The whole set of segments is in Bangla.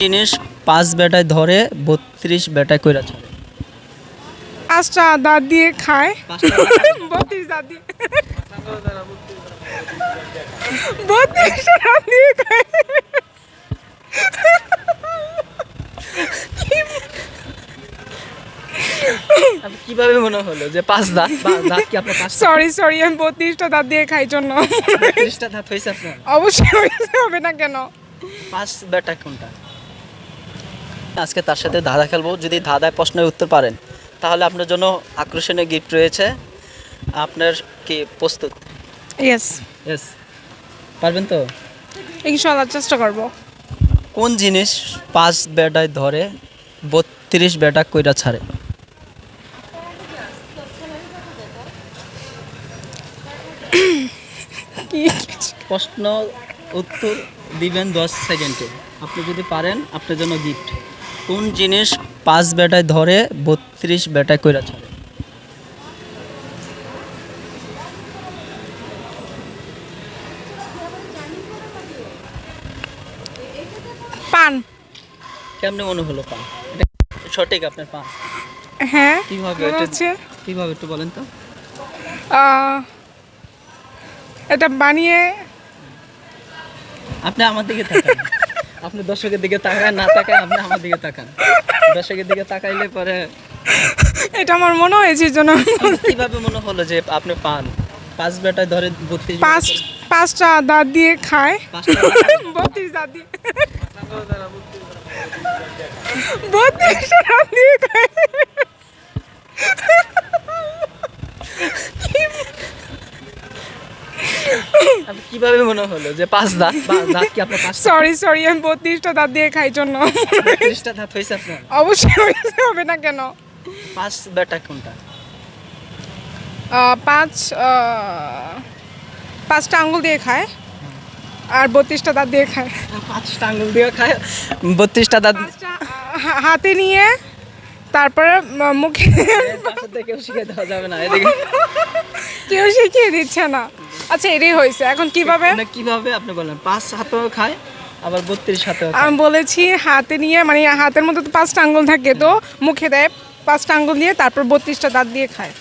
জিনিস ৫ বেটায় ধরে ৩২ বেটায় কইরা ছাড়ে। ৫টা দাঁত দিয়ে খায় ৩২ দাঁত দিয়ে ৩২টা দাঁত দিয়ে খায়। কিভাবে মনে হলো যে ৫ দাঁত বা দাঁত কি আপনার ৫টা? সরি আমি ৩২টা দাঁত দিয়ে খাই জন্য ৩০টা দাঁত হইছে আপনার? অবশ্যই হইতে হবে না কেন? ৫ বেটা কোনটা? আজকে তার সাথে ধাঁধা খেলবো। যদি ধাঁধায় প্রশ্নের উত্তর পারেন তাহলে আপনার জন্য আকর্ষণীয় গিফট রয়েছে। আপনার কি প্রস্তুত? ইয়েস, ইয়েস, পারবেন তো? ইনশাআল্লাহ চেষ্টা করব। কোন জিনিস ৫ বেটায় ধরে ৩২ বেটা কইরা ছাড়ে? কি প্রশ্ন উত্তর দিবেন ১০ সেকেন্ডে। আপনি যদি পারেন আপনার জন্য গিফট। কোন জিনিস ৫ বেটায় ধরে ৩২ বেটায় কইরা ছাড়ে? পান? কেমনে মনে হলো পান? এটা সঠিক আপনার পান? হ্যাঁ, কিভাবে মনে এটা হচ্ছে কিভাবে একটু বলেন তো? আহ, এটা বানিয়ে আপনি আমার দিকে তাকান। আপনি দর্শকের দিকে তাকান, না তাকান আপনি আমার দিকে তাকান। দর্শকের দিকে তাকাইলে পরে এটা আমার মনে হয়েছে এই জন্য কিভাবে মনে হলো যে আপনি পান? ৫ বেটায় ধরে ৩২ পাঁচটা দাঁত দিয়ে খায় ৫টা ৩২ দাঁত দিয়ে ৩২টা দাঁত দিয়ে খায়। আপনি কিভাবে মনে হলো যে ৫ দাঁত বা দাঁত কি আপনার ৫টা? সরি আমি ৩২টা দাঁত দিয়ে খাই জন্য ৩০টা দাঁত হইছে আপনার? অবশ্যই হইতে হবে না কেন? ৫ বেটা কোনটা? পাঁচ ৫টা আঙ্গুল দিয়ে খায় আর ৩২টা দাঁত দিয়ে খায়। ৫টা আঙ্গুল দিয়ে খায় ৩২টা দাঁত। পাঁচটা হাতে নিয়ে তারপরে মুখে বাসাতে কেউ শিখে দেওয়া যাবে না। এদিকে কেউ শিখিয়ে দিচ্ছে না। আচ্ছা এটাই হয়েছে, এখন কিভাবে? না, কিভাবে আপনি বলেন? ৫ হাতেও খায় আবার ৩২ হাতেও খায়। আমি বলেছি হাতে নিয়ে, মানে হাতের মধ্যে তো 5টা আঙ্গুল থাকে, তো মুখে দেয় 5টা আঙ্গুল দিয়ে তারপর 32টা দাঁত দিয়ে খায়।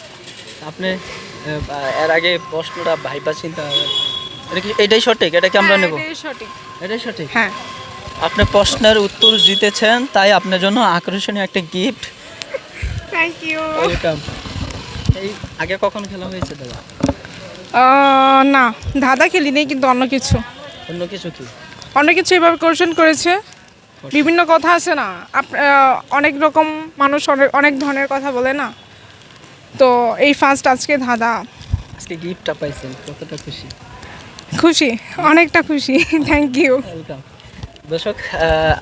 আপনি এর আগে প্রশ্নটা ভাইবা চিন্তা হবে। এটা কি এটাই সঠিক? এটা কি আমরা হ্যাঁ, নেব? এটাই সঠিক। এটাই সঠিক? হ্যাঁ, আপনি প্রশ্নের উত্তর জিতেছেন, তাই আপনার জন্য আকর্ষণীয় একটা গিফট। Thank you. ওয়েলকাম। এই আগে কখন খেলা হয়েছে দাদা? না, ধাঁধা খেলি নেই, কিন্তু অন্য কিছু এভাবে কোয়েশ্চেন করেছে। বিভিন্ন কথা আছে না, অনেক রকম মানুষ অনেক ধরনের কথা বলে না, তো এই ফার্স্ট আজকে ধাঁধা। আজকে গিফটটা পাইছেন, কতটা খুশি? খুশি, অনেকটা খুশি। Thank you. ওয়েলকাম। দর্শক,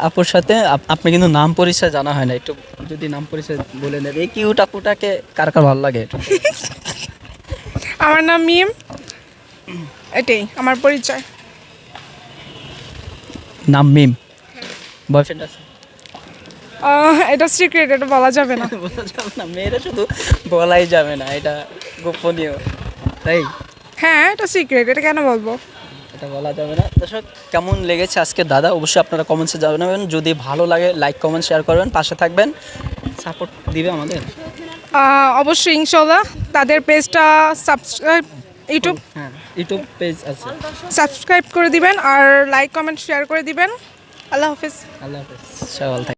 আপুর সাথে আপনি কিন্তু নাম পরিচয় জানা হয় না, একটু যদি নাম পরিচয় বলে নেন। এই কিউট আপুটাকে কার কার ভালো লাগে? আমার নাম মিম, এটাই আমার পরিচয়। নাম মিম। বয়ফ্রেন্ড আছে? এটা সিক্রেট, এটা বলা যাবে না। বলা যাবে না? মেয়েরা শুধু বলাই যাবে না, এটা গোপনীয়, তাই? হ্যাঁ, এটা সিক্রেট, এটা কেন বলবো? এটা বলা যাবে না। দর্শক, কেমন লেগেছে আজকে দাদা অবশ্যই আপনারা কমেন্টসে জানাবেন। যদি ভালো লাগে লাইক কমেন্ট শেয়ার করবেন, পাশে থাকবেন, সাপোর্ট দিবে আমাদের। অবশ্যই ইনশাল্লাহ। তাদের পেজটা ইউটিউব পেজ আছে, সাবস্ক্রাইব করে দিবেন আর লাইক কমেন্ট শেয়ার করে দিবেন। আল্লাহ হাফিজ। আল্লাহ হাফেজ, সবাই ভালো থাকবেন।